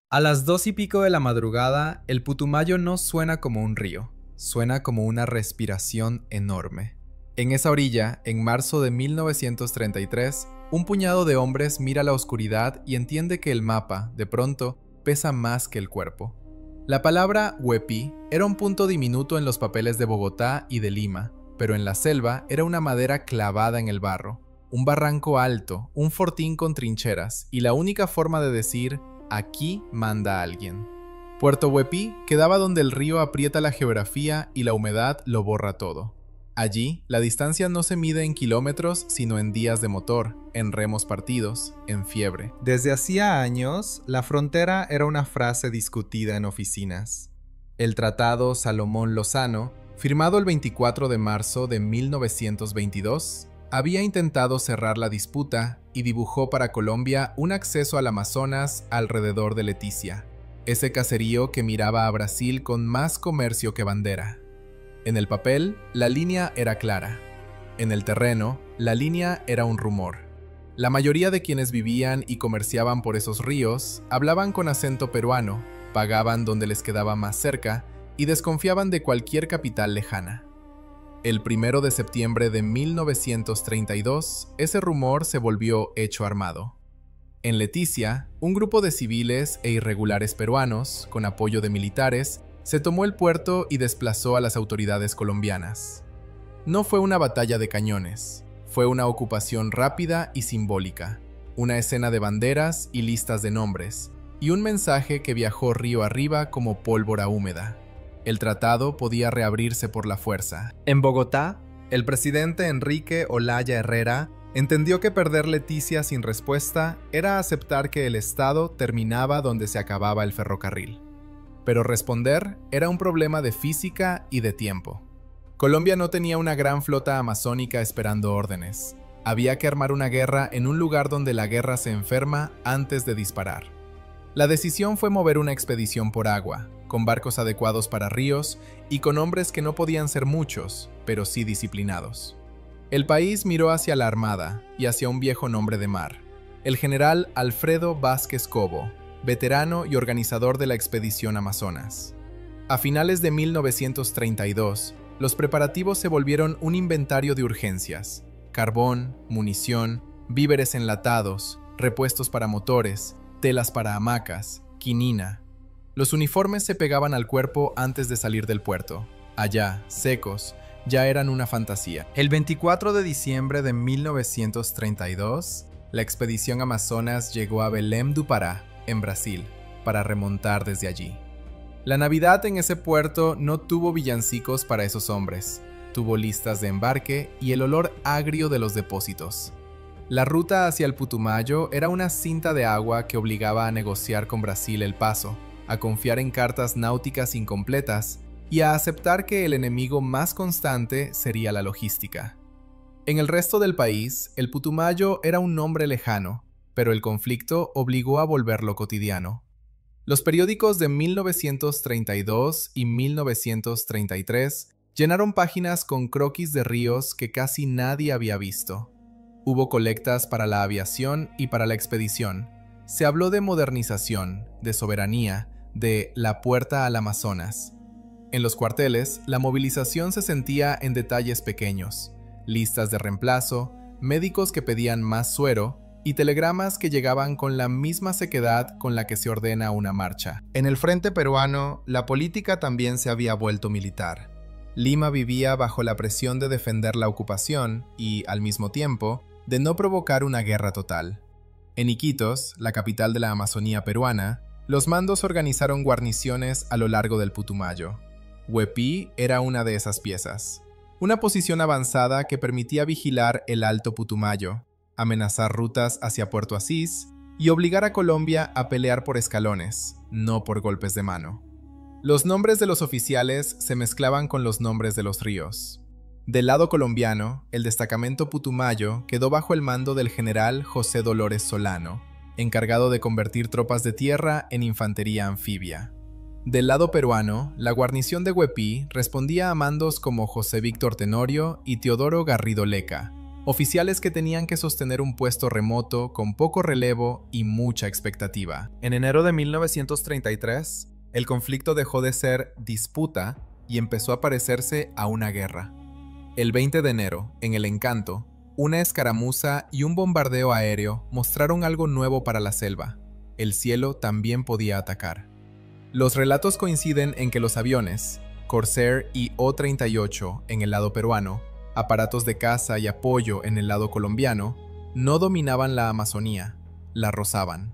A las 2:00 de la madrugada, el Putumayo no suena como un río, suena como una respiración enorme. En esa orilla, en marzo de 1933, un puñado de hombres mira la oscuridad y entiende que el mapa, de pronto, pesa más que el cuerpo. La palabra Huepi era un punto diminuto en los papeles de Bogotá y de Lima, pero en la selva era una madera clavada en el barro, un barranco alto, un fortín con trincheras, y la única forma de decir aquí manda alguien. Puerto Huepi quedaba donde el río aprieta la geografía y la humedad lo borra todo. Allí, la distancia no se mide en kilómetros, sino en días de motor, en remos partidos, en fiebre. Desde hacía años, la frontera era una frase discutida en oficinas. El Tratado Salomón-Lozano, firmado el 24 de marzo de 1922, había intentado cerrar la disputa y dibujó para Colombia un acceso al Amazonas alrededor de Leticia, ese caserío que miraba a Brasil con más comercio que bandera. En el papel, la línea era clara. En el terreno, la línea era un rumor. La mayoría de quienes vivían y comerciaban por esos ríos hablaban con acento peruano, pagaban donde les quedaba más cerca y desconfiaban de cualquier capital lejana. El 1 de septiembre de 1932, ese rumor se volvió hecho armado. En Leticia, un grupo de civiles e irregulares peruanos, con apoyo de militares, se tomó el puerto y desplazó a las autoridades colombianas. No fue una batalla de cañones, fue una ocupación rápida y simbólica, una escena de banderas y listas de nombres, y un mensaje que viajó río arriba como pólvora húmeda. El tratado podía reabrirse por la fuerza. En Bogotá, el presidente Enrique Olaya Herrera entendió que perder Leticia sin respuesta era aceptar que el Estado terminaba donde se acababa el ferrocarril. Pero responder era un problema de física y de tiempo. Colombia no tenía una gran flota amazónica esperando órdenes. Había que armar una guerra en un lugar donde la guerra se enferma antes de disparar. La decisión fue mover una expedición por agua, con barcos adecuados para ríos y con hombres que no podían ser muchos, pero sí disciplinados. El país miró hacia la Armada y hacia un viejo nombre de mar, el general Alfredo Vázquez Cobo, veterano y organizador de la expedición Amazonas. A finales de 1932, los preparativos se volvieron un inventario de urgencias: carbón, munición, víveres enlatados, repuestos para motores, telas para hamacas, quinina. Los uniformes se pegaban al cuerpo antes de salir del puerto. Allá, secos, ya eran una fantasía. El 24 de diciembre de 1932, la expedición Amazonas llegó a Belém do Pará, en Brasil, para remontar desde allí. La Navidad en ese puerto no tuvo villancicos para esos hombres, tuvo listas de embarque y el olor agrio de los depósitos. La ruta hacia el Putumayo era una cinta de agua que obligaba a negociar con Brasil el paso, a confiar en cartas náuticas incompletas y a aceptar que el enemigo más constante sería la logística. En el resto del país, el Putumayo era un nombre lejano, pero el conflicto obligó a volverlo cotidiano. Los periódicos de 1932 y 1933 llenaron páginas con croquis de ríos que casi nadie había visto. Hubo colectas para la aviación y para la expedición. Se habló de modernización, de soberanía, de la puerta al Amazonas. En los cuarteles, la movilización se sentía en detalles pequeños: listas de reemplazo, médicos que pedían más suero y telegramas que llegaban con la misma sequedad con la que se ordena una marcha. En el frente peruano, la política también se había vuelto militar. Lima vivía bajo la presión de defender la ocupación y, al mismo tiempo, de no provocar una guerra total. En Iquitos, la capital de la Amazonía peruana, los mandos organizaron guarniciones a lo largo del Putumayo. Huepi era una de esas piezas. Una posición avanzada que permitía vigilar el Alto Putumayo, amenazar rutas hacia Puerto Asís y obligar a Colombia a pelear por escalones, no por golpes de mano. Los nombres de los oficiales se mezclaban con los nombres de los ríos. Del lado colombiano, el destacamento Putumayo quedó bajo el mando del general José Dolores Solano, encargado de convertir tropas de tierra en infantería anfibia. Del lado peruano, la guarnición de Huepi respondía a mandos como José Víctor Tenorio y Teodoro Garrido Leca, oficiales que tenían que sostener un puesto remoto con poco relevo y mucha expectativa. En enero de 1933, el conflicto dejó de ser disputa y empezó a parecerse a una guerra. El 20 de enero, en El Encanto, una escaramuza y un bombardeo aéreo mostraron algo nuevo para la selva. El cielo también podía atacar. Los relatos coinciden en que los aviones, Corsair y O-38 en el lado peruano, aparatos de caza y apoyo en el lado colombiano, no dominaban la Amazonía, la rozaban.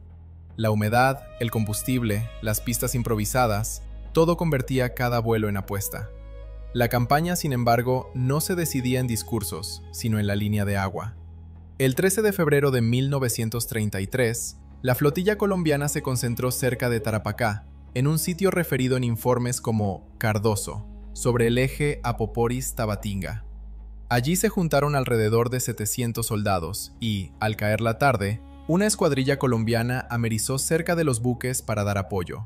La humedad, el combustible, las pistas improvisadas, todo convertía cada vuelo en apuesta. La campaña, sin embargo, no se decidía en discursos, sino en la línea de agua. El 13 de febrero de 1933, la flotilla colombiana se concentró cerca de Tarapacá, en un sitio referido en informes como Cardoso, sobre el eje Apoporis-Tabatinga. Allí se juntaron alrededor de 700 soldados y, al caer la tarde, una escuadrilla colombiana amerizó cerca de los buques para dar apoyo.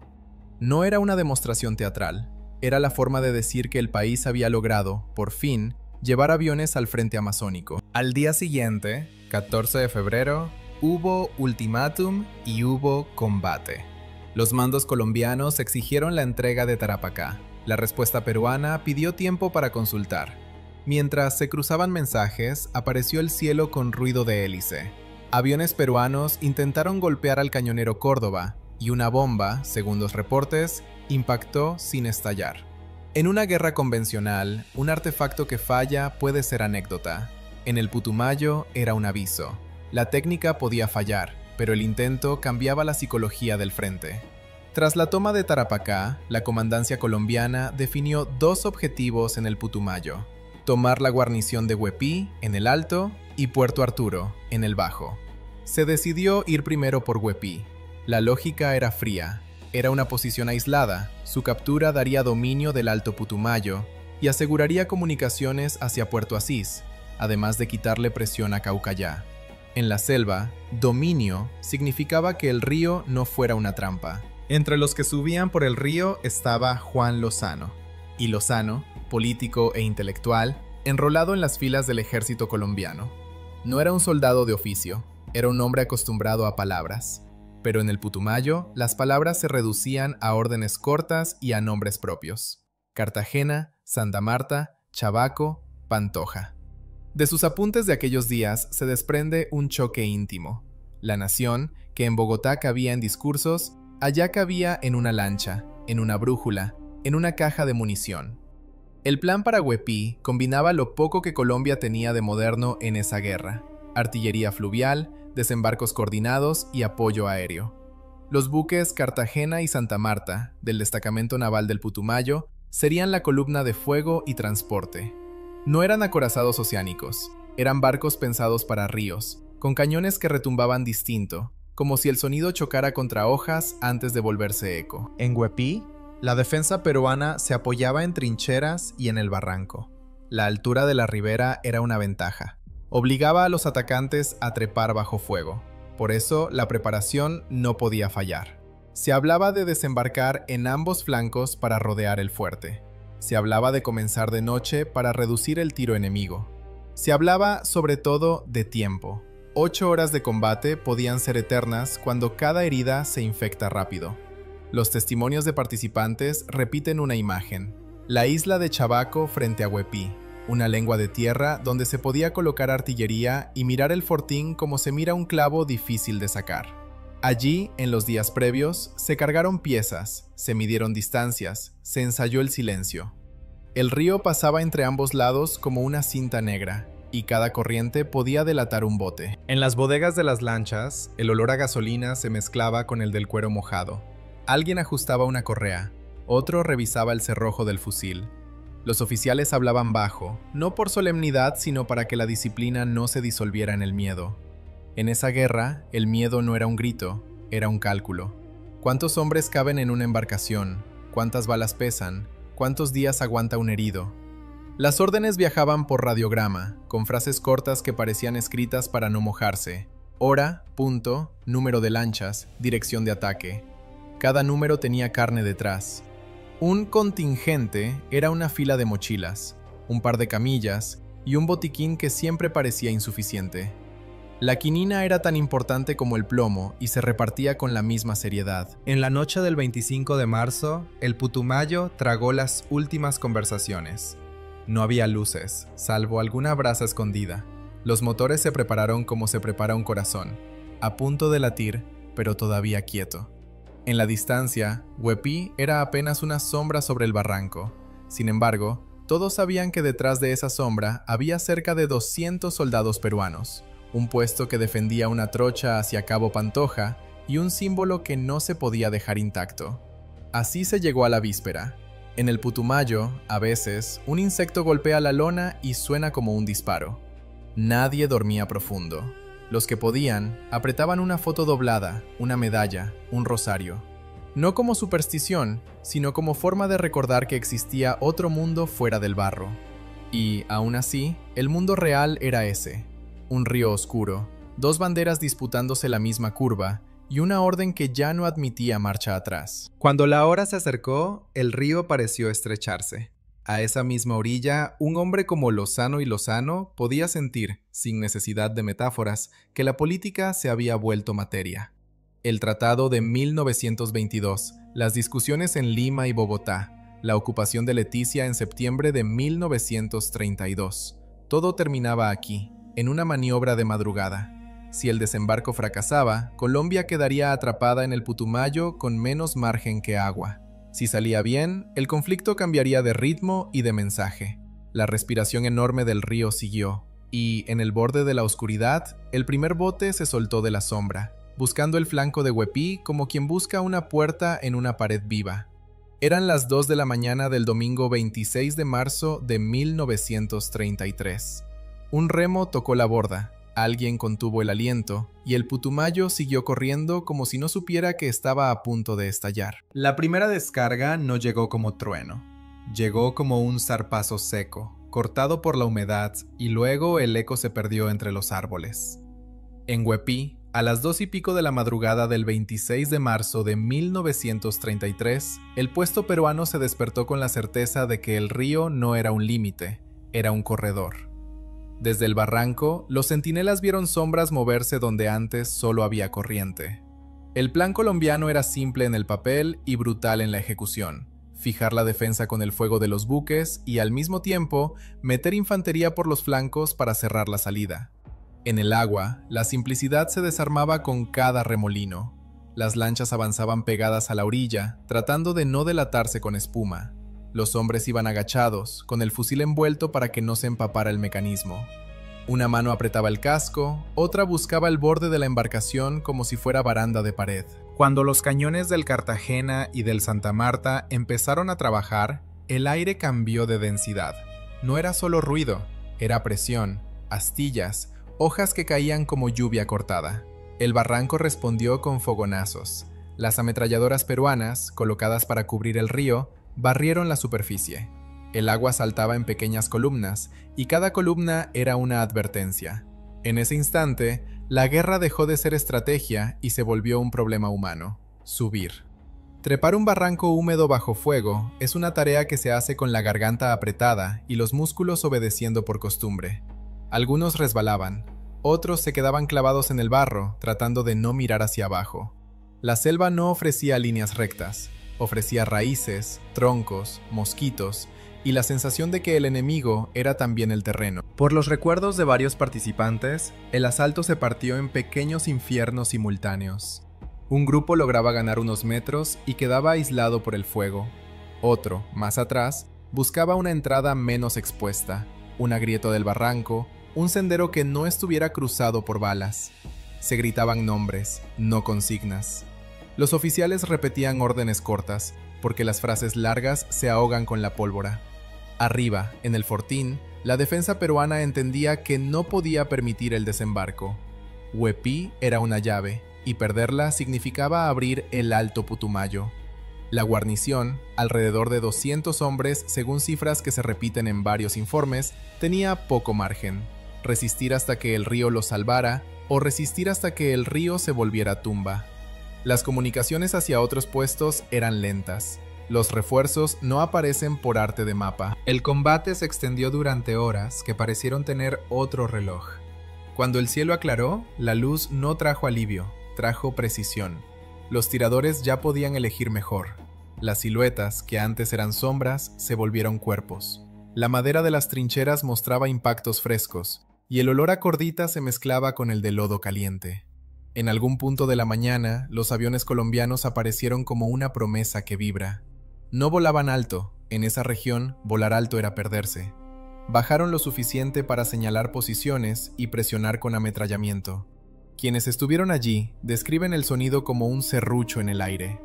No era una demostración teatral, era la forma de decir que el país había logrado, por fin, llevar aviones al frente amazónico. Al día siguiente, 14 de febrero, hubo ultimátum y hubo combate. Los mandos colombianos exigieron la entrega de Tarapacá. La respuesta peruana pidió tiempo para consultar. Mientras se cruzaban mensajes, apareció el cielo con ruido de hélice. Aviones peruanos intentaron golpear al cañonero Córdoba, y una bomba, según los reportes, impactó sin estallar. En una guerra convencional, un artefacto que falla puede ser anécdota. En el Putumayo era un aviso. La técnica podía fallar, pero el intento cambiaba la psicología del frente. Tras la toma de Tarapacá, la comandancia colombiana definió dos objetivos en el Putumayo: tomar la guarnición de Huepí, en el alto, y Puerto Arturo, en el bajo. Se decidió ir primero por Huepí. La lógica era fría. Era una posición aislada, su captura daría dominio del Alto Putumayo y aseguraría comunicaciones hacia Puerto Asís, además de quitarle presión a Caucayá. En la selva, dominio significaba que el río no fuera una trampa. Entre los que subían por el río estaba Juan Lozano. Y Lozano, político e intelectual, enrolado en las filas del ejército colombiano. No era un soldado de oficio, era un hombre acostumbrado a palabras. Pero en el Putumayo, las palabras se reducían a órdenes cortas y a nombres propios: Cartagena, Santa Marta, Chabaco, Pantoja. De sus apuntes de aquellos días se desprende un choque íntimo. La nación, que en Bogotá cabía en discursos, allá cabía en una lancha, en una brújula, en una caja de munición. El plan para Huepí combinaba lo poco que Colombia tenía de moderno en esa guerra: artillería fluvial, desembarcos coordinados y apoyo aéreo. Los buques Cartagena y Santa Marta, del destacamento naval del Putumayo, serían la columna de fuego y transporte. No eran acorazados oceánicos, eran barcos pensados para ríos, con cañones que retumbaban distinto, como si el sonido chocara contra hojas antes de volverse eco. En Huepí, la defensa peruana se apoyaba en trincheras y en el barranco. La altura de la ribera era una ventaja. Obligaba a los atacantes a trepar bajo fuego. Por eso, la preparación no podía fallar. Se hablaba de desembarcar en ambos flancos para rodear el fuerte. Se hablaba de comenzar de noche para reducir el tiro enemigo. Se hablaba, sobre todo, de tiempo. 8 horas de combate podían ser eternas cuando cada herida se infecta rápido. Los testimonios de participantes repiten una imagen: la isla de Chabaco frente a Huepí. Una lengua de tierra donde se podía colocar artillería y mirar el fortín como se mira un clavo difícil de sacar. Allí, en los días previos, se cargaron piezas, se midieron distancias, se ensayó el silencio. El río pasaba entre ambos lados como una cinta negra, y cada corriente podía delatar un bote. En las bodegas de las lanchas, el olor a gasolina se mezclaba con el del cuero mojado. Alguien ajustaba una correa, otro revisaba el cerrojo del fusil. Los oficiales hablaban bajo, no por solemnidad, sino para que la disciplina no se disolviera en el miedo. En esa guerra, el miedo no era un grito, era un cálculo. ¿Cuántos hombres caben en una embarcación? ¿Cuántas balas pesan? ¿Cuántos días aguanta un herido? Las órdenes viajaban por radiograma, con frases cortas que parecían escritas para no mojarse. Hora, punto, número de lanchas, dirección de ataque. Cada número tenía carne detrás. Un contingente era una fila de mochilas, un par de camillas y un botiquín que siempre parecía insuficiente. La quinina era tan importante como el plomo y se repartía con la misma seriedad. En la noche del 25 de marzo, el Putumayo tragó las últimas conversaciones. No había luces, salvo alguna brasa escondida. Los motores se prepararon como se prepara un corazón, a punto de latir, pero todavía quieto. En la distancia, Huepí era apenas una sombra sobre el barranco. Sin embargo, todos sabían que detrás de esa sombra había cerca de 200 soldados peruanos, un puesto que defendía una trocha hacia Cabo Pantoja y un símbolo que no se podía dejar intacto. Así se llegó a la víspera. En el Putumayo, a veces, un insecto golpea la lona y suena como un disparo. Nadie dormía profundo. Los que podían, apretaban una foto doblada, una medalla, un rosario. No como superstición, sino como forma de recordar que existía otro mundo fuera del barro. Y, aún así, el mundo real era ese. Un río oscuro, dos banderas disputándose la misma curva y una orden que ya no admitía marcha atrás. Cuando la hora se acercó, el río pareció estrecharse. A esa misma orilla, un hombre como Lozano y Lozano podía sentir, sin necesidad de metáforas, que la política se había vuelto materia. El Tratado de 1922, las discusiones en Lima y Bogotá, la ocupación de Leticia en septiembre de 1932, todo terminaba aquí, en una maniobra de madrugada. Si el desembarco fracasaba, Colombia quedaría atrapada en el Putumayo con menos margen que agua. Si salía bien, el conflicto cambiaría de ritmo y de mensaje. La respiración enorme del río siguió, y, en el borde de la oscuridad, el primer bote se soltó de la sombra, buscando el flanco de Huepí como quien busca una puerta en una pared viva. Eran las 2 de la mañana del domingo 26 de marzo de 1933. Un remo tocó la borda, alguien contuvo el aliento, y el Putumayo siguió corriendo como si no supiera que estaba a punto de estallar. La primera descarga no llegó como trueno. Llegó como un zarpazo seco, cortado por la humedad, y luego el eco se perdió entre los árboles. En Huepí, a las 2 y pico de la madrugada del 26 de marzo de 1933, el puesto peruano se despertó con la certeza de que el río no era un límite, era un corredor. Desde el barranco, los centinelas vieron sombras moverse donde antes solo había corriente. El plan colombiano era simple en el papel y brutal en la ejecución: fijar la defensa con el fuego de los buques y, al mismo tiempo, meter infantería por los flancos para cerrar la salida. En el agua, la simplicidad se desarmaba con cada remolino. Las lanchas avanzaban pegadas a la orilla, tratando de no delatarse con espuma. Los hombres iban agachados, con el fusil envuelto para que no se empapara el mecanismo. Una mano apretaba el casco, otra buscaba el borde de la embarcación como si fuera baranda de pared. Cuando los cañones del Cartagena y del Santa Marta empezaron a trabajar, el aire cambió de densidad. No era solo ruido, era presión, astillas, hojas que caían como lluvia cortada. El barranco respondió con fogonazos. Las ametralladoras peruanas, colocadas para cubrir el río, barrieron la superficie. El agua saltaba en pequeñas columnas, y cada columna era una advertencia. En ese instante, la guerra dejó de ser estrategia y se volvió un problema humano: subir. Trepar un barranco húmedo bajo fuego es una tarea que se hace con la garganta apretada y los músculos obedeciendo por costumbre. Algunos resbalaban, otros se quedaban clavados en el barro, tratando de no mirar hacia abajo. La selva no ofrecía líneas rectas. Ofrecía raíces, troncos, mosquitos y la sensación de que el enemigo era también el terreno. Por los recuerdos de varios participantes, el asalto se partió en pequeños infiernos simultáneos. Un grupo lograba ganar unos metros y quedaba aislado por el fuego. Otro, más atrás, buscaba una entrada menos expuesta, una grieta del barranco, un sendero que no estuviera cruzado por balas. Se gritaban nombres, no consignas. Los oficiales repetían órdenes cortas, porque las frases largas se ahogan con la pólvora. Arriba, en el fortín, la defensa peruana entendía que no podía permitir el desembarco. Huepí era una llave, y perderla significaba abrir el Alto Putumayo. La guarnición, alrededor de 200 hombres según cifras que se repiten en varios informes, tenía poco margen: resistir hasta que el río los salvara o resistir hasta que el río se volviera tumba. Las comunicaciones hacia otros puestos eran lentas. Los refuerzos no aparecen por arte de mapa. El combate se extendió durante horas que parecieron tener otro reloj. Cuando el cielo aclaró, la luz no trajo alivio, trajo precisión. Los tiradores ya podían elegir mejor. Las siluetas, que antes eran sombras, se volvieron cuerpos. La madera de las trincheras mostraba impactos frescos, y el olor a cordita se mezclaba con el de lodo caliente. En algún punto de la mañana, los aviones colombianos aparecieron como una promesa que vibra. No volaban alto, en esa región volar alto era perderse. Bajaron lo suficiente para señalar posiciones y presionar con ametrallamiento. Quienes estuvieron allí describen el sonido como un serrucho en el aire.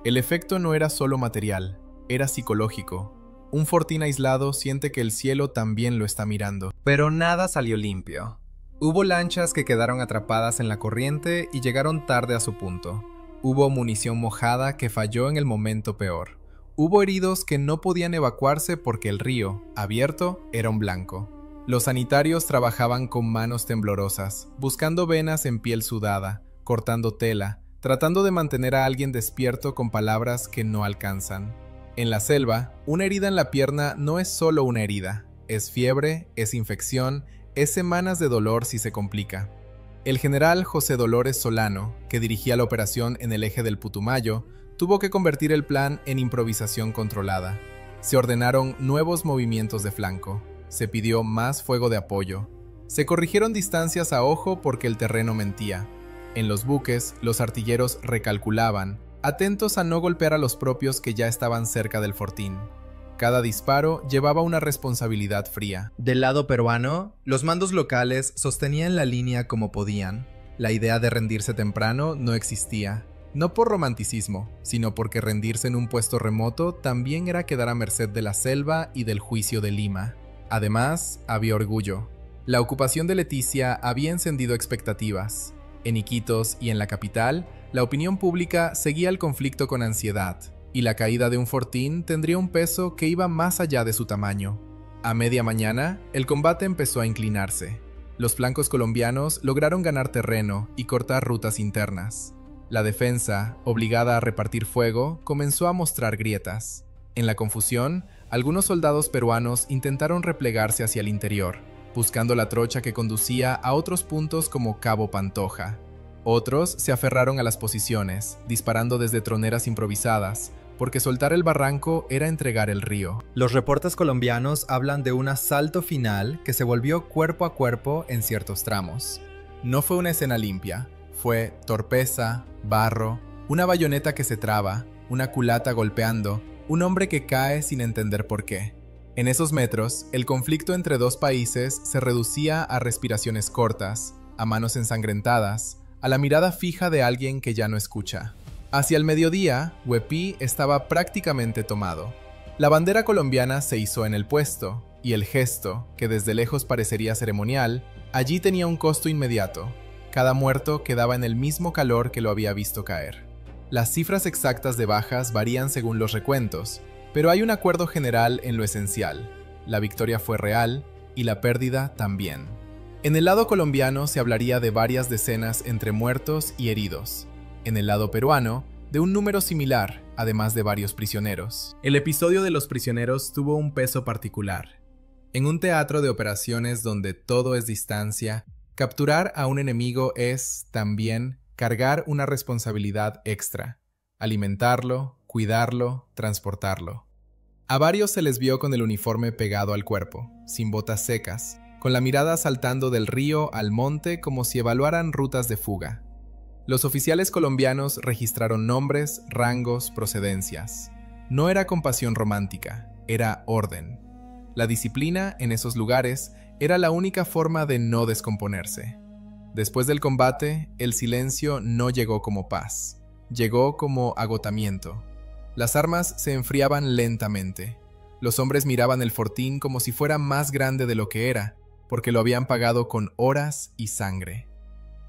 El efecto no era solo material, era psicológico. Un fortín aislado siente que el cielo también lo está mirando. Pero nada salió limpio. Hubo lanchas que quedaron atrapadas en la corriente y llegaron tarde a su punto. Hubo munición mojada que falló en el momento peor. Hubo heridos que no podían evacuarse porque el río, abierto, era un blanco. Los sanitarios trabajaban con manos temblorosas, buscando venas en piel sudada, cortando tela, tratando de mantener a alguien despierto con palabras que no alcanzan. En la selva, una herida en la pierna no es solo una herida, es fiebre, es infección, es semanas de dolor si se complica. El general José Dolores Solano, que dirigía la operación en el eje del Putumayo, tuvo que convertir el plan en improvisación controlada. Se ordenaron nuevos movimientos de flanco. Se pidió más fuego de apoyo. Se corrigieron distancias a ojo porque el terreno mentía. En los buques, los artilleros recalculaban, atentos a no golpear a los propios que ya estaban cerca del fortín. Cada disparo llevaba una responsabilidad fría. Del lado peruano, los mandos locales sostenían la línea como podían. La idea de rendirse temprano no existía. No por romanticismo, sino porque rendirse en un puesto remoto también era quedar a merced de la selva y del juicio de Lima. Además, había orgullo. La ocupación de Leticia había encendido expectativas. En Iquitos y en la capital, la opinión pública seguía el conflicto con ansiedad, y la caída de un fortín tendría un peso que iba más allá de su tamaño. A media mañana, el combate empezó a inclinarse. Los flancos colombianos lograron ganar terreno y cortar rutas internas. La defensa, obligada a repartir fuego, comenzó a mostrar grietas. En la confusión, algunos soldados peruanos intentaron replegarse hacia el interior, buscando la trocha que conducía a otros puntos como Cabo Pantoja. Otros se aferraron a las posiciones, disparando desde troneras improvisadas, porque soltar el barranco era entregar el río. Los reportes colombianos hablan de un asalto final que se volvió cuerpo a cuerpo en ciertos tramos. No fue una escena limpia. Fue torpeza, barro, una bayoneta que se traba, una culata golpeando, un hombre que cae sin entender por qué. En esos metros, el conflicto entre dos países se reducía a respiraciones cortas, a manos ensangrentadas, a la mirada fija de alguien que ya no escucha. Hacia el mediodía, Huepí estaba prácticamente tomado. La bandera colombiana se izó en el puesto, y el gesto, que desde lejos parecería ceremonial, allí tenía un costo inmediato. Cada muerto quedaba en el mismo calor que lo había visto caer. Las cifras exactas de bajas varían según los recuentos, pero hay un acuerdo general en lo esencial. La victoria fue real y la pérdida también. En el lado colombiano se hablaría de varias decenas entre muertos y heridos. En el lado peruano, de un número similar, además de varios prisioneros. El episodio de los prisioneros tuvo un peso particular. En un teatro de operaciones donde todo es distancia, capturar a un enemigo es, también, cargar una responsabilidad extra. Alimentarlo, cuidarlo, transportarlo. A varios se les vio con el uniforme pegado al cuerpo, sin botas secas, con la mirada saltando del río al monte como si evaluaran rutas de fuga. Los oficiales colombianos registraron nombres, rangos, procedencias. No era compasión romántica, era orden. La disciplina en esos lugares era la única forma de no descomponerse. Después del combate, el silencio no llegó como paz, llegó como agotamiento. Las armas se enfriaban lentamente. Los hombres miraban el fortín como si fuera más grande de lo que era, porque lo habían pagado con horas y sangre.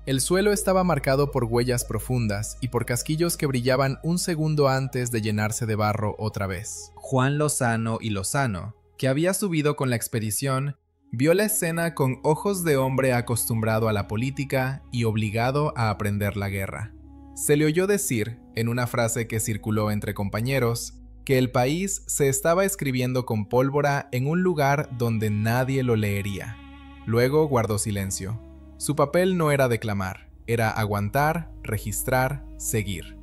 El suelo estaba marcado por huellas profundas y por casquillos que brillaban un segundo antes de llenarse de barro otra vez. Juan Lozano y Lozano, que había subido con la expedición, vio la escena con ojos de hombre acostumbrado a la política y obligado a aprender la guerra. Se le oyó decir, en una frase que circuló entre compañeros, que el país se estaba escribiendo con pólvora en un lugar donde nadie lo leería. Luego guardó silencio. Su papel no era declamar, era aguantar, registrar, seguir.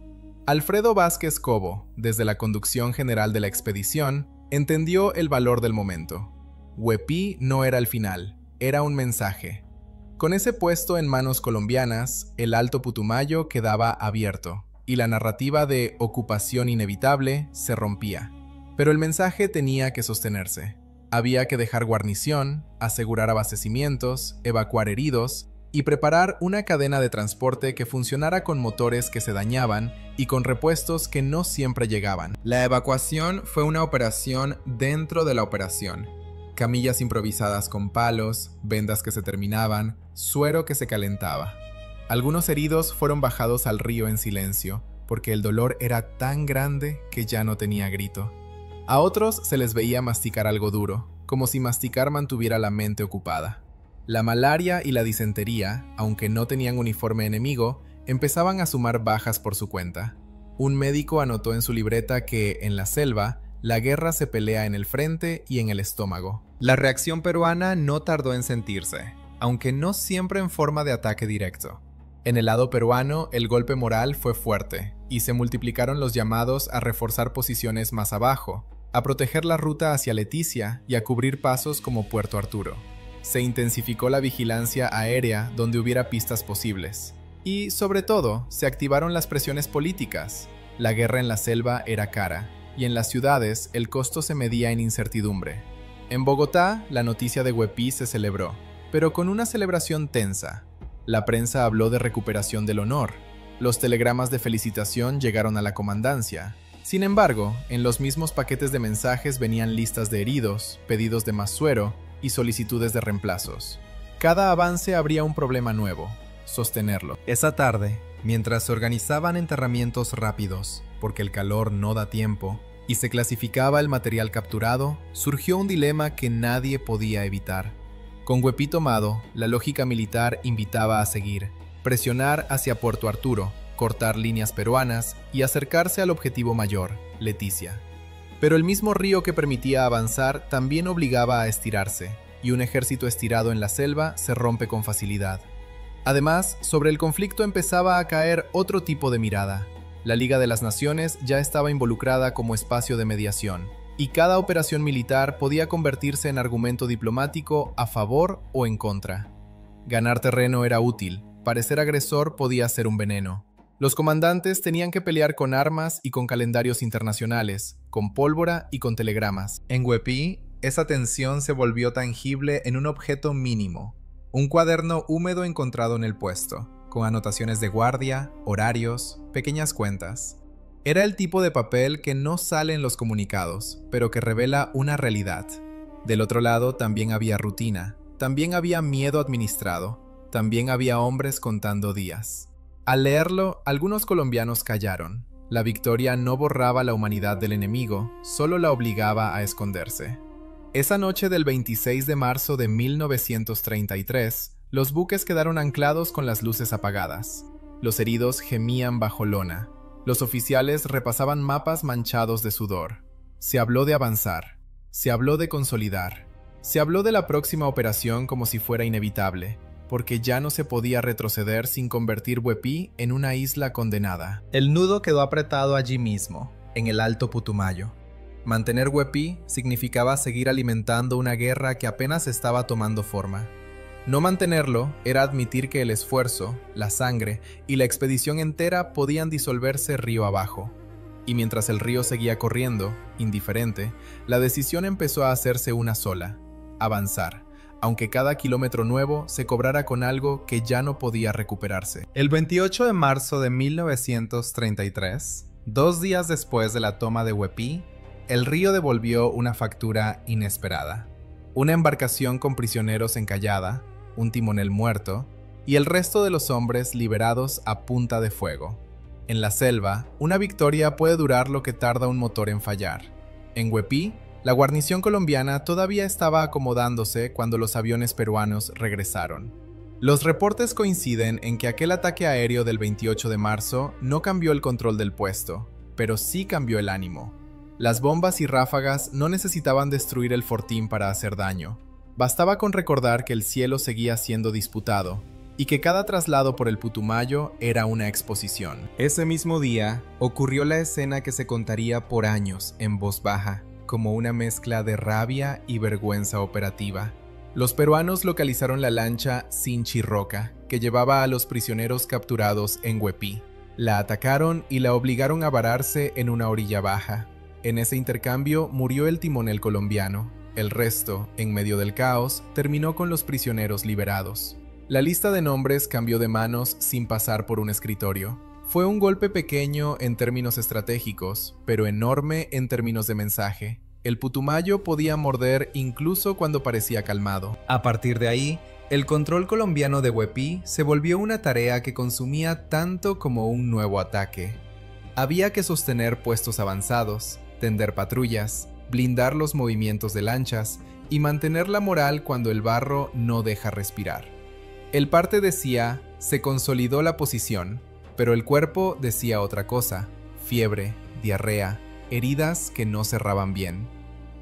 Alfredo Vázquez Cobo, desde la conducción general de la expedición, entendió el valor del momento. Huepí no era el final, era un mensaje. Con ese puesto en manos colombianas, el Alto Putumayo quedaba abierto, y la narrativa de ocupación inevitable se rompía. Pero el mensaje tenía que sostenerse. Había que dejar guarnición, asegurar abastecimientos, evacuar heridos y preparar una cadena de transporte que funcionara con motores que se dañaban y con repuestos que no siempre llegaban. La evacuación fue una operación dentro de la operación. Camillas improvisadas con palos, vendas que se terminaban, suero que se calentaba. Algunos heridos fueron bajados al río en silencio, porque el dolor era tan grande que ya no tenía grito. A otros se les veía masticar algo duro, como si masticar mantuviera la mente ocupada. La malaria y la disentería, aunque no tenían uniforme enemigo, empezaban a sumar bajas por su cuenta. Un médico anotó en su libreta que, en la selva, la guerra se pelea en el frente y en el estómago. La reacción peruana no tardó en sentirse, aunque no siempre en forma de ataque directo. En el lado peruano, el golpe moral fue fuerte, y se multiplicaron los llamados a reforzar posiciones más abajo, a proteger la ruta hacia Leticia y a cubrir pasos como Puerto Arturo. Se intensificó la vigilancia aérea donde hubiera pistas posibles. Y, sobre todo, se activaron las presiones políticas. La guerra en la selva era cara, y en las ciudades el costo se medía en incertidumbre. En Bogotá, la noticia de Huepí se celebró, pero con una celebración tensa. La prensa habló de recuperación del honor. Los telegramas de felicitación llegaron a la comandancia. Sin embargo, en los mismos paquetes de mensajes venían listas de heridos, pedidos de más suero y solicitudes de reemplazos. Cada avance habría un problema nuevo: sostenerlo. Esa tarde, mientras se organizaban enterramientos rápidos, porque el calor no da tiempo, y se clasificaba el material capturado, surgió un dilema que nadie podía evitar. Con Huepí tomado, la lógica militar invitaba a seguir, presionar hacia Puerto Arturo, cortar líneas peruanas y acercarse al objetivo mayor, Leticia. Pero el mismo río que permitía avanzar también obligaba a estirarse, y un ejército estirado en la selva se rompe con facilidad. Además, sobre el conflicto empezaba a caer otro tipo de mirada. La Liga de las Naciones ya estaba involucrada como espacio de mediación, y cada operación militar podía convertirse en argumento diplomático a favor o en contra. Ganar terreno era útil, parecer agresor podía ser un veneno. Los comandantes tenían que pelear con armas y con calendarios internacionales, con pólvora y con telegramas. En Huepí, esa tensión se volvió tangible en un objeto mínimo: un cuaderno húmedo encontrado en el puesto, con anotaciones de guardia, horarios, pequeñas cuentas. Era el tipo de papel que no sale en los comunicados, pero que revela una realidad. Del otro lado también había rutina, también había miedo administrado, también había hombres contando días. Al leerlo, algunos colombianos callaron. La victoria no borraba la humanidad del enemigo, solo la obligaba a esconderse. Esa noche del 26 de marzo de 1933, los buques quedaron anclados con las luces apagadas. Los heridos gemían bajo lona. Los oficiales repasaban mapas manchados de sudor. Se habló de avanzar. Se habló de consolidar. Se habló de la próxima operación como si fuera inevitable, porque ya no se podía retroceder sin convertir Huepí en una isla condenada. El nudo quedó apretado allí mismo, en el Alto Putumayo. Mantener Huepí significaba seguir alimentando una guerra que apenas estaba tomando forma. No mantenerlo era admitir que el esfuerzo, la sangre y la expedición entera podían disolverse río abajo. Y mientras el río seguía corriendo, indiferente, la decisión empezó a hacerse una sola: avanzar, aunque cada kilómetro nuevo se cobrara con algo que ya no podía recuperarse. El 28 de marzo de 1933, 2 días después de la toma de Huepí, el río devolvió una factura inesperada. Una embarcación con prisioneros encallada, un timonel muerto, y el resto de los hombres liberados a punta de fuego. En la selva, una victoria puede durar lo que tarda un motor en fallar. En Huepí, la guarnición colombiana todavía estaba acomodándose cuando los aviones peruanos regresaron. Los reportes coinciden en que aquel ataque aéreo del 28 de marzo no cambió el control del puesto, pero sí cambió el ánimo. Las bombas y ráfagas no necesitaban destruir el fortín para hacer daño. Bastaba con recordar que el cielo seguía siendo disputado y que cada traslado por el Putumayo era una exposición. Ese mismo día ocurrió la escena que se contaría por años en voz baja, como una mezcla de rabia y vergüenza operativa. Los peruanos localizaron la lancha Sinchi Roca, que llevaba a los prisioneros capturados en Huepí. La atacaron y la obligaron a vararse en una orilla baja. En ese intercambio murió el timonel colombiano. El resto, en medio del caos, terminó con los prisioneros liberados. La lista de nombres cambió de manos sin pasar por un escritorio. Fue un golpe pequeño en términos estratégicos, pero enorme en términos de mensaje. El Putumayo podía morder incluso cuando parecía calmado. A partir de ahí, el control colombiano de Huepí se volvió una tarea que consumía tanto como un nuevo ataque. Había que sostener puestos avanzados, tender patrullas, blindar los movimientos de lanchas y mantener la moral cuando el barro no deja respirar. El parte decía, se consolidó la posición, pero el cuerpo decía otra cosa: fiebre, diarrea, heridas que no cerraban bien.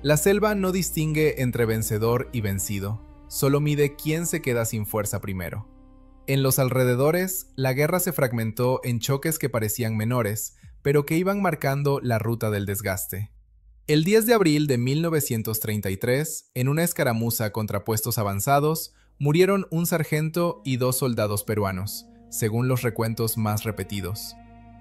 La selva no distingue entre vencedor y vencido, solo mide quién se queda sin fuerza primero. En los alrededores, la guerra se fragmentó en choques que parecían menores, pero que iban marcando la ruta del desgaste. El 10 de abril de 1933, en una escaramuza contra puestos avanzados, murieron un sargento y 2 soldados peruanos, según los recuentos más repetidos.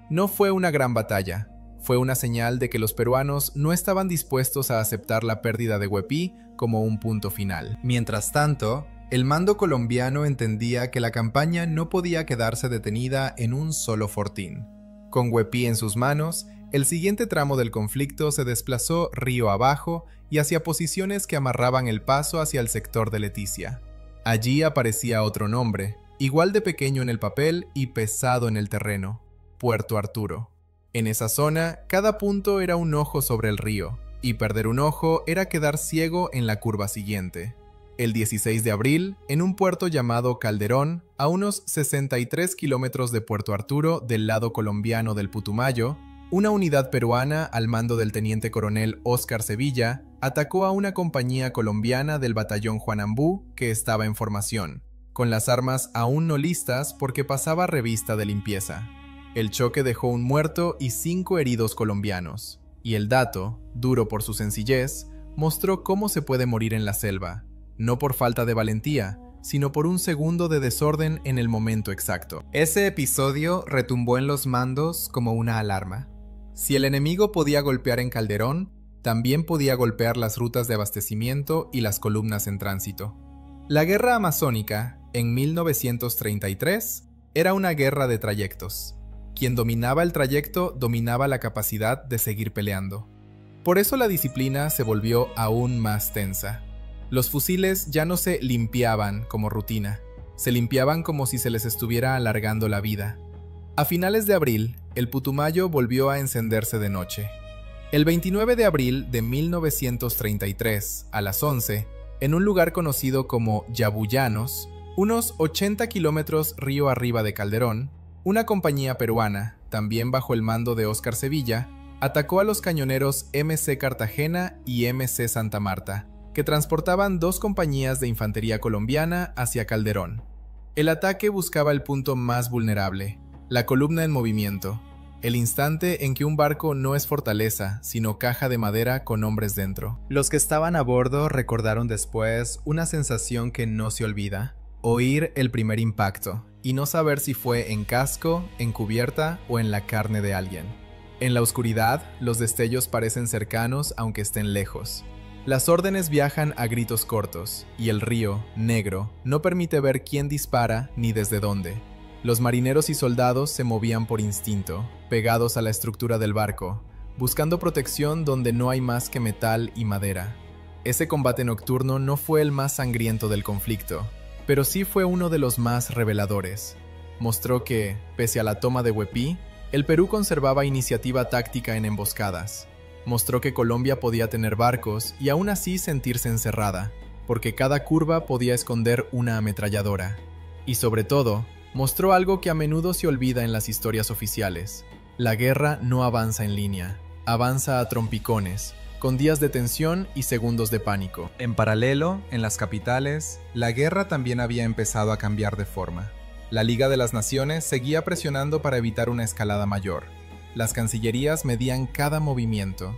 No fue una gran batalla, fue una señal de que los peruanos no estaban dispuestos a aceptar la pérdida de Huepí como un punto final. Mientras tanto, el mando colombiano entendía que la campaña no podía quedarse detenida en un solo fortín. Con Huepí en sus manos, el siguiente tramo del conflicto se desplazó río abajo y hacia posiciones que amarraban el paso hacia el sector de Leticia. Allí aparecía otro nombre, igual de pequeño en el papel y pesado en el terreno: Puerto Arturo. En esa zona, cada punto era un ojo sobre el río, y perder un ojo era quedar ciego en la curva siguiente. El 16 de abril, en un puerto llamado Calderón, a unos 63 kilómetros de Puerto Arturo del lado colombiano del Putumayo, una unidad peruana al mando del teniente coronel Óscar Sevilla atacó a una compañía colombiana del batallón Juanambú que estaba en formación, con las armas aún no listas porque pasaba revista de limpieza. El choque dejó un muerto y 5 heridos colombianos, y el dato, duro por su sencillez, mostró cómo se puede morir en la selva, no por falta de valentía, sino por un segundo de desorden en el momento exacto. Ese episodio retumbó en los mandos como una alarma. Si el enemigo podía golpear en Calderón, también podía golpear las rutas de abastecimiento y las columnas en tránsito. La guerra amazónica, en 1933, era una guerra de trayectos. Quien dominaba el trayecto dominaba la capacidad de seguir peleando. Por eso la disciplina se volvió aún más tensa. Los fusiles ya no se limpiaban como rutina, se limpiaban como si se les estuviera alargando la vida. A finales de abril, el Putumayo volvió a encenderse de noche. El 29 de abril de 1933, a las 11, en un lugar conocido como Yabullanos, unos 80 kilómetros río arriba de Calderón, una compañía peruana, también bajo el mando de Óscar Sevilla, atacó a los cañoneros MC Cartagena y MC Santa Marta, que transportaban 2 compañías de infantería colombiana hacia Calderón. El ataque buscaba el punto más vulnerable, la columna en movimiento, el instante en que un barco no es fortaleza, sino caja de madera con hombres dentro. Los que estaban a bordo recordaron después una sensación que no se olvida: oír el primer impacto y no saber si fue en casco, en cubierta o en la carne de alguien. En la oscuridad, los destellos parecen cercanos aunque estén lejos. Las órdenes viajan a gritos cortos, y el río, negro, no permite ver quién dispara ni desde dónde. Los marineros y soldados se movían por instinto, pegados a la estructura del barco, buscando protección donde no hay más que metal y madera. Ese combate nocturno no fue el más sangriento del conflicto, pero sí fue uno de los más reveladores. Mostró que, pese a la toma de Huepí, el Perú conservaba iniciativa táctica en emboscadas. Mostró que Colombia podía tener barcos y aún así sentirse encerrada, porque cada curva podía esconder una ametralladora. Y sobre todo, mostró algo que a menudo se olvida en las historias oficiales: la guerra no avanza en línea. avanza a trompicones, con días de tensión y segundos de pánico. En paralelo, en las capitales, la guerra también había empezado a cambiar de forma. La Liga de las Naciones seguía presionando para evitar una escalada mayor. Las cancillerías medían cada movimiento.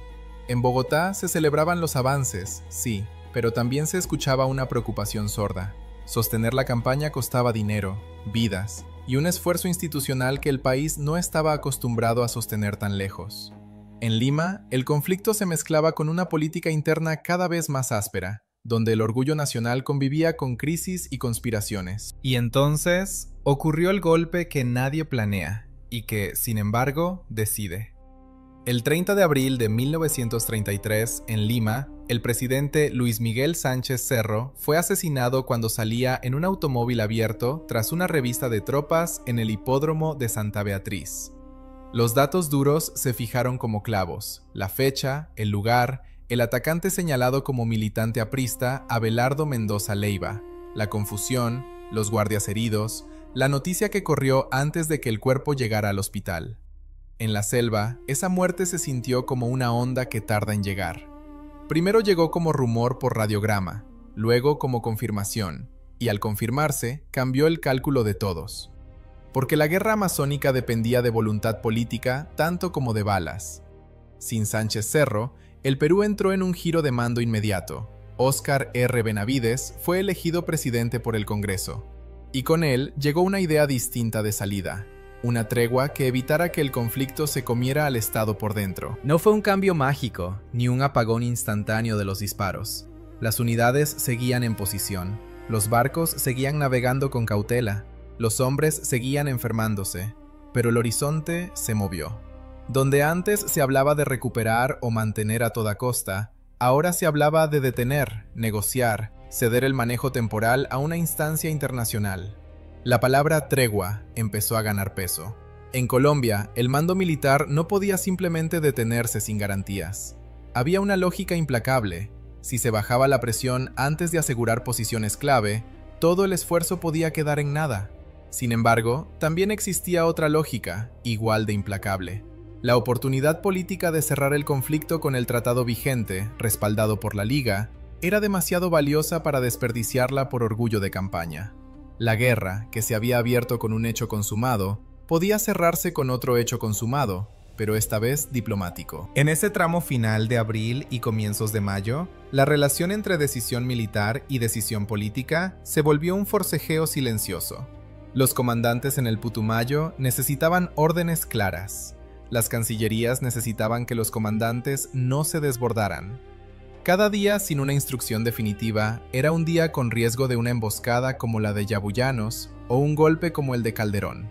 En Bogotá se celebraban los avances, sí, pero también se escuchaba una preocupación sorda. Sostener la campaña costaba dinero, vidas y un esfuerzo institucional que el país no estaba acostumbrado a sostener tan lejos. En Lima, el conflicto se mezclaba con una política interna cada vez más áspera, donde el orgullo nacional convivía con crisis y conspiraciones. Y entonces ocurrió el golpe que nadie planea y que, sin embargo, decide. El 30 de abril de 1933, en Lima, el presidente Luis Miguel Sánchez Cerro fue asesinado cuando salía en un automóvil abierto tras una revista de tropas en el hipódromo de Santa Beatriz. Los datos duros se fijaron como clavos: la fecha, el lugar, el atacante señalado como militante aprista Abelardo Mendoza Leiva, la confusión, los guardias heridos, la noticia que corrió antes de que el cuerpo llegara al hospital. En la selva, esa muerte se sintió como una onda que tarda en llegar. Primero llegó como rumor por radiograma, luego como confirmación, y al confirmarse, cambió el cálculo de todos. Porque la guerra amazónica dependía de voluntad política tanto como de balas. Sin Sánchez Cerro, el Perú entró en un giro de mando inmediato. Óscar R. Benavides fue elegido presidente por el Congreso, y con él llegó una idea distinta de salida. Una tregua que evitara que el conflicto se comiera al Estado por dentro. No fue un cambio mágico, ni un apagón instantáneo de los disparos. Las unidades seguían en posición, los barcos seguían navegando con cautela, los hombres seguían enfermándose, pero el horizonte se movió. Donde antes se hablaba de recuperar o mantener a toda costa, ahora se hablaba de detener, negociar, ceder el manejo temporal a una instancia internacional. La palabra tregua empezó a ganar peso. En Colombia, el mando militar no podía simplemente detenerse sin garantías. Había una lógica implacable. Si se bajaba la presión antes de asegurar posiciones clave, todo el esfuerzo podía quedar en nada. Sin embargo, también existía otra lógica, igual de implacable. La oportunidad política de cerrar el conflicto con el tratado vigente, respaldado por la Liga, era demasiado valiosa para desperdiciarla por orgullo de campaña. La guerra, que se había abierto con un hecho consumado, podía cerrarse con otro hecho consumado, pero esta vez diplomático. En ese tramo final de abril y comienzos de mayo, la relación entre decisión militar y decisión política se volvió un forcejeo silencioso. Los comandantes en el Putumayo necesitaban órdenes claras. Las cancillerías necesitaban que los comandantes no se desbordaran. Cada día sin una instrucción definitiva era un día con riesgo de una emboscada como la de Yabullanos o un golpe como el de Calderón.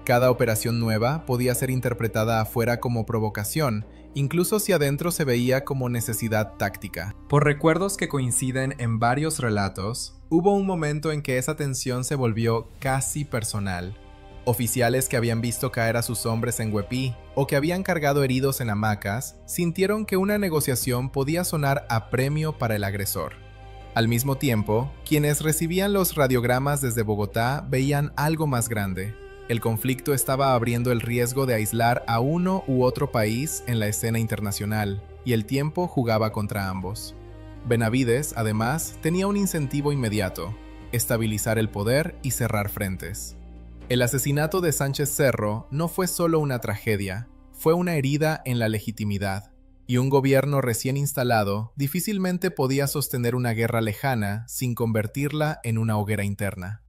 Cada operación nueva podía ser interpretada afuera como provocación, incluso si adentro se veía como necesidad táctica. Por recuerdos que coinciden en varios relatos, hubo un momento en que esa tensión se volvió casi personal. Oficiales que habían visto caer a sus hombres en Huepí o que habían cargado heridos en hamacas sintieron que una negociación podía sonar a premio para el agresor. Al mismo tiempo, quienes recibían los radiogramas desde Bogotá veían algo más grande. El conflicto estaba abriendo el riesgo de aislar a uno u otro país en la escena internacional, y el tiempo jugaba contra ambos. Benavides, además, tenía un incentivo inmediato: estabilizar el poder y cerrar frentes. El asesinato de Sánchez Cerro no fue solo una tragedia, fue una herida en la legitimidad, y un gobierno recién instalado difícilmente podía sostener una guerra lejana sin convertirla en una hoguera interna.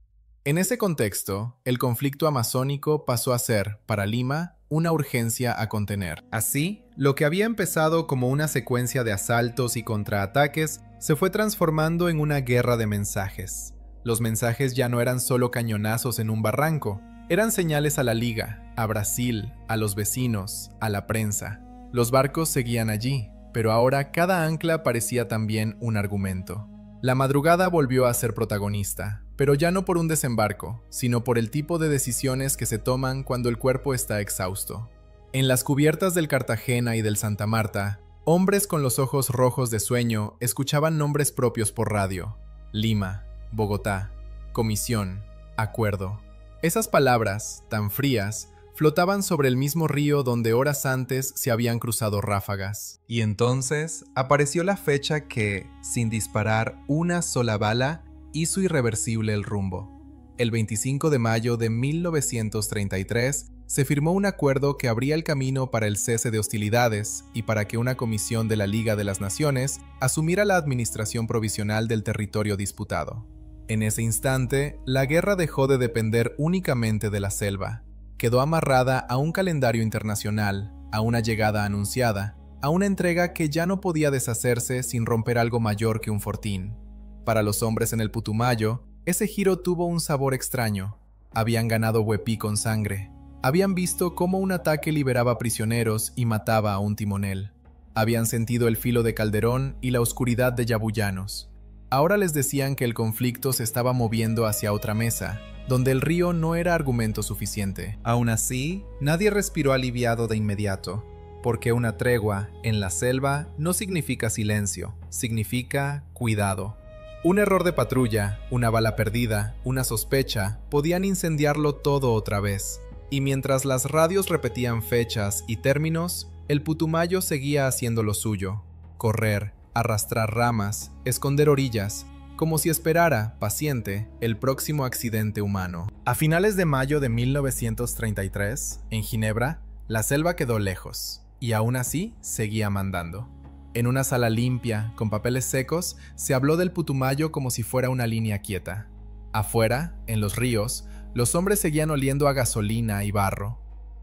En ese contexto, el conflicto amazónico pasó a ser, para Lima, una urgencia a contener. Así, lo que había empezado como una secuencia de asaltos y contraataques se fue transformando en una guerra de mensajes. Los mensajes ya no eran solo cañonazos en un barranco, eran señales a la Liga, a Brasil, a los vecinos, a la prensa. Los barcos seguían allí, pero ahora cada ancla parecía también un argumento. La madrugada volvió a ser protagonista, pero ya no por un desembarco, sino por el tipo de decisiones que se toman cuando el cuerpo está exhausto. En las cubiertas del Cartagena y del Santa Marta, hombres con los ojos rojos de sueño escuchaban nombres propios por radio: Lima, Bogotá, comisión, acuerdo. Esas palabras, tan frías, flotaban sobre el mismo río donde horas antes se habían cruzado ráfagas. Y entonces apareció la fecha que, sin disparar una sola bala, hizo irreversible el rumbo. El 25 de mayo de 1933 se firmó un acuerdo que abría el camino para el cese de hostilidades y para que una comisión de la Liga de las Naciones asumiera la administración provisional del territorio disputado. En ese instante, la guerra dejó de depender únicamente de la selva. Quedó amarrada a un calendario internacional, a una llegada anunciada, a una entrega que ya no podía deshacerse sin romper algo mayor que un fortín. Para los hombres en el Putumayo, ese giro tuvo un sabor extraño. Habían ganado Huepí con sangre. Habían visto cómo un ataque liberaba prisioneros y mataba a un timonel. Habían sentido el filo de Calderón y la oscuridad de Yabullanos. Ahora les decían que el conflicto se estaba moviendo hacia otra mesa, donde el río no era argumento suficiente. Aún así, nadie respiró aliviado de inmediato, porque una tregua en la selva no significa silencio, significa cuidado. Un error de patrulla, una bala perdida, una sospecha, podían incendiarlo todo otra vez. Y mientras las radios repetían fechas y términos, el Putumayo seguía haciendo lo suyo: correr, arrastrar ramas, esconder orillas, como si esperara, paciente, el próximo accidente humano. A finales de mayo de 1933, en Ginebra, la selva quedó lejos, y aún así seguía mandando. En una sala limpia, con papeles secos, se habló del Putumayo como si fuera una línea quieta. Afuera, en los ríos, los hombres seguían oliendo a gasolina y barro.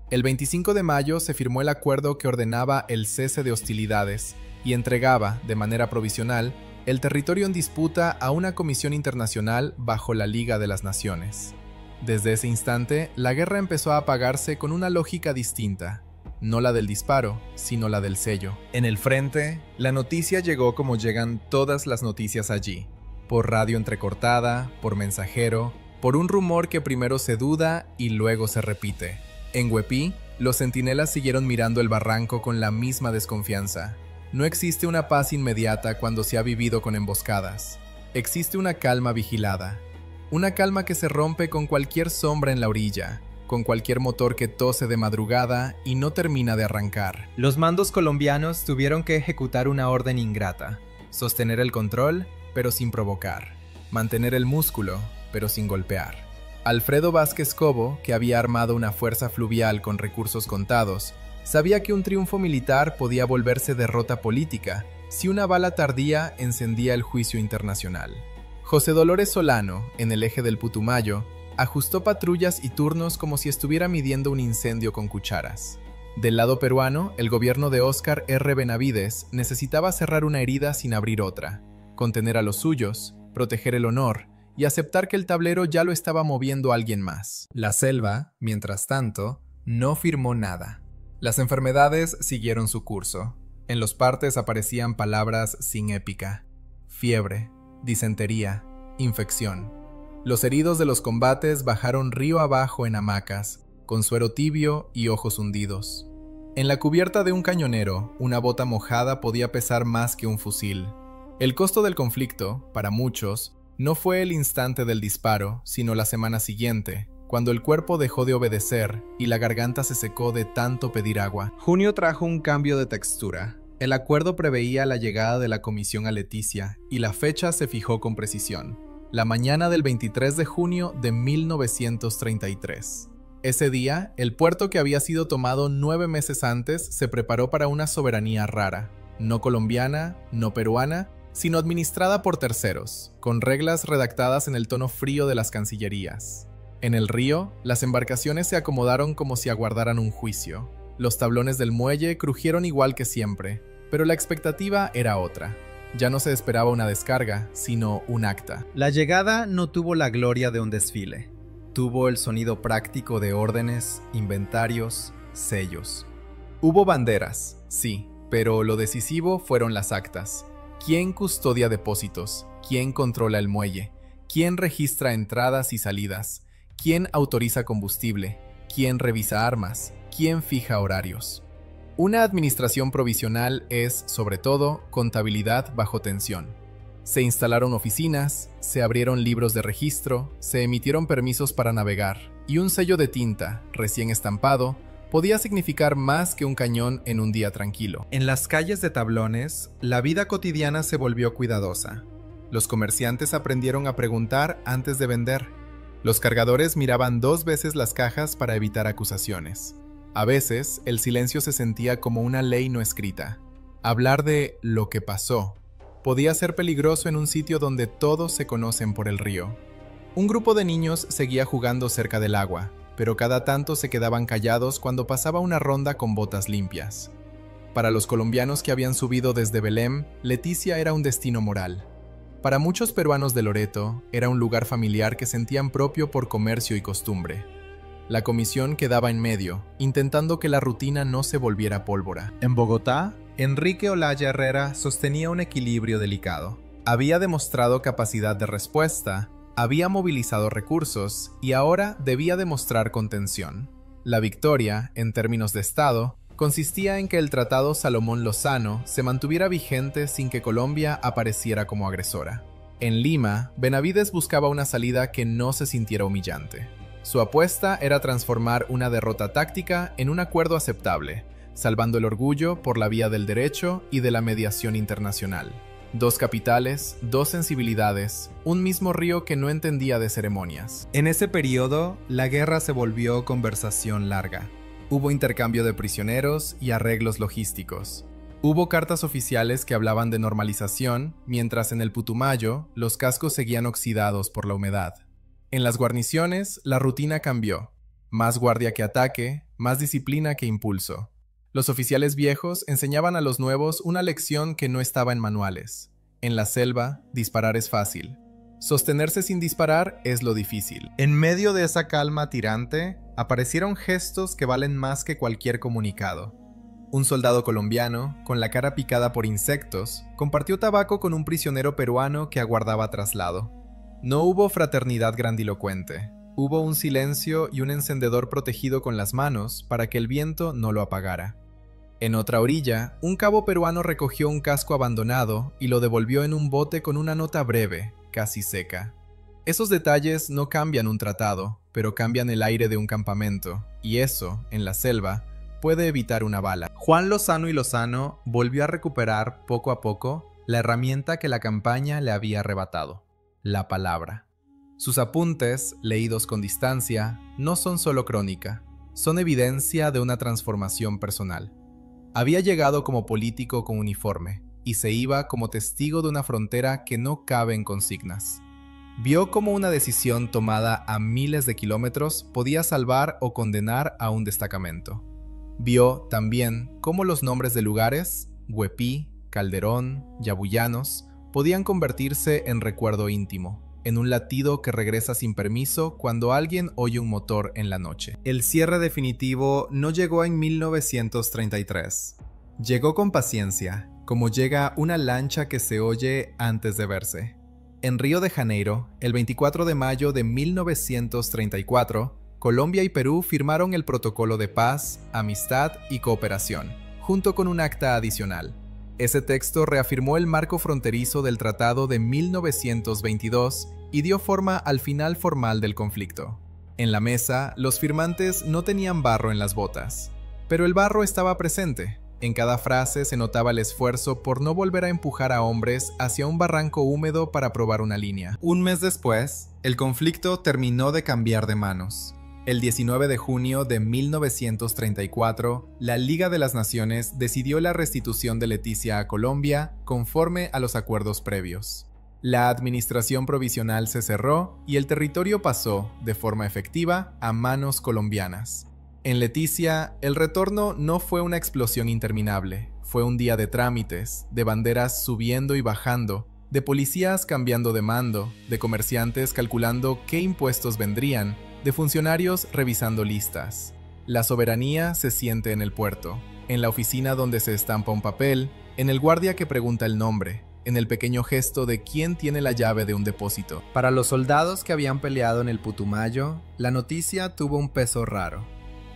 El 25 de mayo se firmó el acuerdo que ordenaba el cese de hostilidades y entregaba, de manera provisional, el territorio en disputa a una comisión internacional bajo la Liga de las Naciones. Desde ese instante, la guerra empezó a apagarse con una lógica distinta, no la del disparo, sino la del sello. En el frente, la noticia llegó como llegan todas las noticias allí, por radio entrecortada, por mensajero, por un rumor que primero se duda y luego se repite. En Huepí, los centinelas siguieron mirando el barranco con la misma desconfianza. No existe una paz inmediata cuando se ha vivido con emboscadas. Existe una calma vigilada. Una calma que se rompe con cualquier sombra en la orilla, con cualquier motor que tose de madrugada y no termina de arrancar. Los mandos colombianos tuvieron que ejecutar una orden ingrata: sostener el control, pero sin provocar. Mantener el músculo, pero sin golpear. Alfredo Vázquez Cobo, que había armado una fuerza fluvial con recursos contados, sabía que un triunfo militar podía volverse derrota política si una bala tardía encendía el juicio internacional. José Dolores Solano, en el eje del Putumayo, ajustó patrullas y turnos como si estuviera midiendo un incendio con cucharas. Del lado peruano, el gobierno de Óscar R. Benavides necesitaba cerrar una herida sin abrir otra, contener a los suyos, proteger el honor y aceptar que el tablero ya lo estaba moviendo alguien más. La selva, mientras tanto, no firmó nada. Las enfermedades siguieron su curso. En los partes aparecían palabras sin épica: fiebre, disentería, infección. Los heridos de los combates bajaron río abajo en hamacas, con suero tibio y ojos hundidos. En la cubierta de un cañonero, una bota mojada podía pesar más que un fusil. El costo del conflicto, para muchos, no fue el instante del disparo, sino la semana siguiente, cuando el cuerpo dejó de obedecer y la garganta se secó de tanto pedir agua. Junio trajo un cambio de textura. El acuerdo preveía la llegada de la comisión a Leticia y la fecha se fijó con precisión: la mañana del 23 de junio de 1933. Ese día, el puerto que había sido tomado 9 meses antes se preparó para una soberanía rara, no colombiana, no peruana, sino administrada por terceros, con reglas redactadas en el tono frío de las cancillerías. En el río, las embarcaciones se acomodaron como si aguardaran un juicio. Los tablones del muelle crujieron igual que siempre, pero la expectativa era otra. Ya no se esperaba una descarga, sino un acta. La llegada no tuvo la gloria de un desfile. Tuvo el sonido práctico de órdenes, inventarios, sellos. Hubo banderas, sí, pero lo decisivo fueron las actas. ¿Quién custodia depósitos? ¿Quién controla el muelle? ¿Quién registra entradas y salidas? ¿Quién autoriza combustible? ¿Quién revisa armas? ¿Quién fija horarios? Una administración provisional es, sobre todo, contabilidad bajo tensión. Se instalaron oficinas, se abrieron libros de registro, se emitieron permisos para navegar. y un sello de tinta, recién estampado, podía significar más que un cañón en un día tranquilo. En las calles de tablones, la vida cotidiana se volvió cuidadosa. Los comerciantes aprendieron a preguntar antes de vender. Los cargadores miraban 2 veces las cajas para evitar acusaciones. A veces, el silencio se sentía como una ley no escrita. Hablar de lo que pasó podía ser peligroso en un sitio donde todos se conocen por el río. Un grupo de niños seguía jugando cerca del agua, pero cada tanto se quedaban callados cuando pasaba una ronda con botas limpias. Para los colombianos que habían subido desde Belém, Leticia era un destino moral. Para muchos peruanos de Loreto, era un lugar familiar que sentían propio por comercio y costumbre. La comisión quedaba en medio, intentando que la rutina no se volviera pólvora. En Bogotá, Enrique Olaya Herrera sostenía un equilibrio delicado. Había demostrado capacidad de respuesta, había movilizado recursos y ahora debía demostrar contención. La victoria, en términos de Estado, consistía en que el Tratado Salomón-Lozano se mantuviera vigente sin que Colombia apareciera como agresora. En Lima, Benavides buscaba una salida que no se sintiera humillante. Su apuesta era transformar una derrota táctica en un acuerdo aceptable, salvando el orgullo por la vía del derecho y de la mediación internacional. 2 capitales, 2 sensibilidades, un mismo río que no entendía de ceremonias. En ese periodo, la guerra se volvió conversación larga. Hubo intercambio de prisioneros y arreglos logísticos. Hubo cartas oficiales que hablaban de normalización, mientras en el Putumayo los cascos seguían oxidados por la humedad. En las guarniciones, la rutina cambió. Más guardia que ataque, más disciplina que impulso. Los oficiales viejos enseñaban a los nuevos una lección que no estaba en manuales. En la selva, disparar es fácil. Sostenerse sin disparar es lo difícil. En medio de esa calma tirante, aparecieron gestos que valen más que cualquier comunicado. Un soldado colombiano, con la cara picada por insectos, compartió tabaco con un prisionero peruano que aguardaba traslado. No hubo fraternidad grandilocuente. Hubo un silencio y un encendedor protegido con las manos para que el viento no lo apagara. En otra orilla, un cabo peruano recogió un casco abandonado y lo devolvió en un bote con una nota breve, casi seca. Esos detalles no cambian un tratado, pero cambian el aire de un campamento, y eso, en la selva, puede evitar una bala. Juan Lozano y Lozano volvió a recuperar, poco a poco, la herramienta que la campaña le había arrebatado: la palabra. Sus apuntes, leídos con distancia, no son solo crónica, son evidencia de una transformación personal. Había llegado como político con uniforme, y se iba como testigo de una frontera que no cabe en consignas. Vio cómo una decisión tomada a miles de kilómetros podía salvar o condenar a un destacamento. Vio también cómo los nombres de lugares, Huepí, Calderón, Yabullanos, podían convertirse en recuerdo íntimo, en un latido que regresa sin permiso cuando alguien oye un motor en la noche. El cierre definitivo no llegó en 1933. Llegó con paciencia, como llega una lancha que se oye antes de verse. En Río de Janeiro, el 24 de mayo de 1934, Colombia y Perú firmaron el Protocolo de Paz, Amistad y Cooperación, junto con un acta adicional. Ese texto reafirmó el marco fronterizo del Tratado de 1922 y dio forma al final formal del conflicto. En la mesa, los firmantes no tenían barro en las botas, pero el barro estaba presente. En cada frase se notaba el esfuerzo por no volver a empujar a hombres hacia un barranco húmedo para probar una línea. Un mes después, el conflicto terminó de cambiar de manos. El 19 de junio de 1934, la Liga de las Naciones decidió la restitución de Leticia a Colombia conforme a los acuerdos previos. La administración provisional se cerró y el territorio pasó, de forma efectiva, a manos colombianas. En Leticia, el retorno no fue una explosión interminable, fue un día de trámites, de banderas subiendo y bajando, de policías cambiando de mando, de comerciantes calculando qué impuestos vendrían, de funcionarios revisando listas. La soberanía se siente en el puerto, en la oficina donde se estampa un papel, en el guardia que pregunta el nombre, en el pequeño gesto de quién tiene la llave de un depósito. Para los soldados que habían peleado en el Putumayo, la noticia tuvo un peso raro.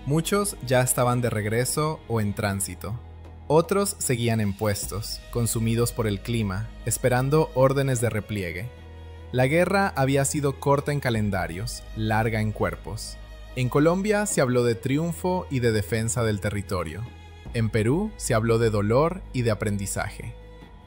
Muchos ya estaban de regreso o en tránsito. Otros seguían en puestos, consumidos por el clima, esperando órdenes de repliegue. La guerra había sido corta en calendarios, larga en cuerpos. En Colombia se habló de triunfo y de defensa del territorio. En Perú se habló de dolor y de aprendizaje.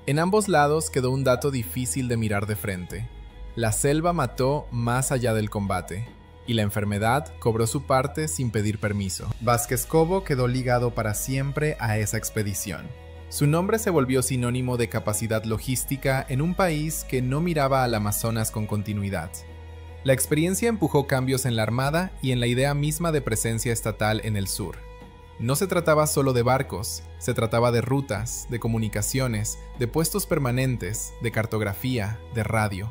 En ambos lados quedó un dato difícil de mirar de frente. La selva mató más allá del combate, y la enfermedad cobró su parte sin pedir permiso. Vázquez Cobo quedó ligado para siempre a esa expedición. Su nombre se volvió sinónimo de capacidad logística en un país que no miraba al Amazonas con continuidad. La experiencia empujó cambios en la Armada y en la idea misma de presencia estatal en el sur. No se trataba solo de barcos, se trataba de rutas, de comunicaciones, de puestos permanentes, de cartografía, de radio.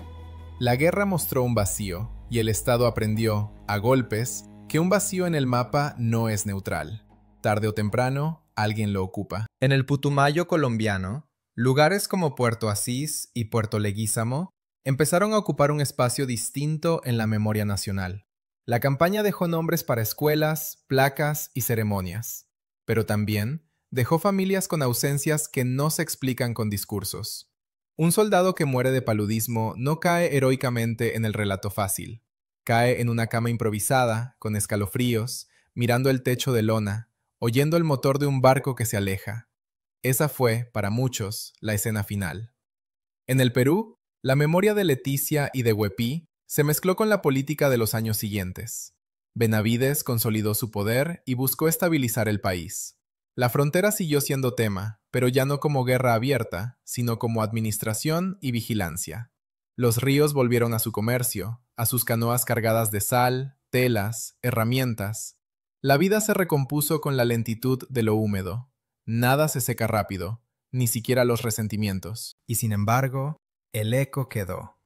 La guerra mostró un vacío, y el Estado aprendió, a golpes, que un vacío en el mapa no es neutral. Tarde o temprano, alguien lo ocupa. En el Putumayo colombiano, lugares como Puerto Asís y Puerto Leguízamo empezaron a ocupar un espacio distinto en la memoria nacional. La campaña dejó nombres para escuelas, placas y ceremonias, pero también dejó familias con ausencias que no se explican con discursos. Un soldado que muere de paludismo no cae heroicamente en el relato fácil. Cae en una cama improvisada, con escalofríos, mirando el techo de lona, oyendo el motor de un barco que se aleja. Esa fue, para muchos, la escena final. En el Perú, la memoria de Leticia y de Huepí se mezcló con la política de los años siguientes. Benavides consolidó su poder y buscó estabilizar el país. La frontera siguió siendo tema, pero ya no como guerra abierta, sino como administración y vigilancia. Los ríos volvieron a su comercio, a sus canoas cargadas de sal, telas, herramientas. La vida se recompuso con la lentitud de lo húmedo. Nada se seca rápido, ni siquiera los resentimientos. Y sin embargo, el eco quedó.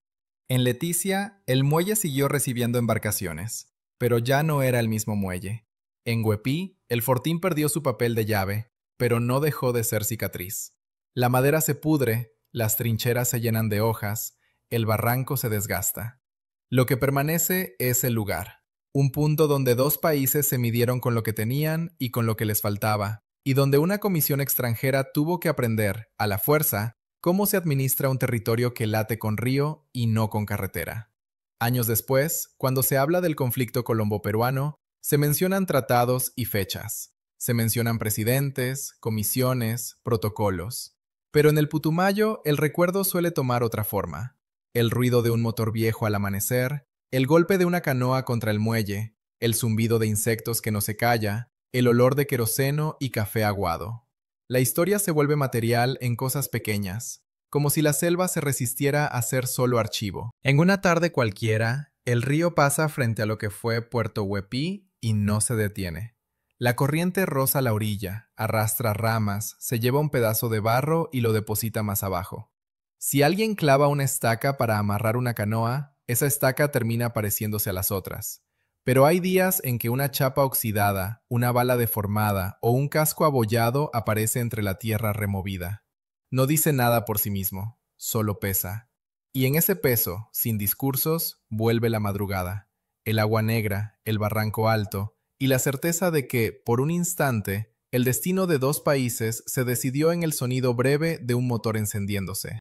En Leticia, el muelle siguió recibiendo embarcaciones, pero ya no era el mismo muelle. En Huepí, el fortín perdió su papel de llave, pero no dejó de ser cicatriz. La madera se pudre, las trincheras se llenan de hojas, el barranco se desgasta. Lo que permanece es el lugar, un punto donde dos países se midieron con lo que tenían y con lo que les faltaba, y donde una comisión extranjera tuvo que aprender, a la fuerza, cómo se administra un territorio que late con río y no con carretera. Años después, cuando se habla del conflicto colombo-peruano, se mencionan tratados y fechas. Se mencionan presidentes, comisiones, protocolos. Pero en el Putumayo, el recuerdo suele tomar otra forma. El ruido de un motor viejo al amanecer, el golpe de una canoa contra el muelle, el zumbido de insectos que no se calla, el olor de queroseno y café aguado. La historia se vuelve material en cosas pequeñas, como si la selva se resistiera a ser solo archivo. En una tarde cualquiera, el río pasa frente a lo que fue Puerto Huepí y no se detiene. La corriente roza la orilla, arrastra ramas, se lleva un pedazo de barro y lo deposita más abajo. Si alguien clava una estaca para amarrar una canoa, esa estaca termina pareciéndose a las otras. Pero hay días en que una chapa oxidada, una bala deformada o un casco abollado aparece entre la tierra removida. No dice nada por sí mismo, solo pesa. Y en ese peso, sin discursos, vuelve la madrugada, el agua negra, el barranco alto, y la certeza de que, por un instante, el destino de dos países se decidió en el sonido breve de un motor encendiéndose.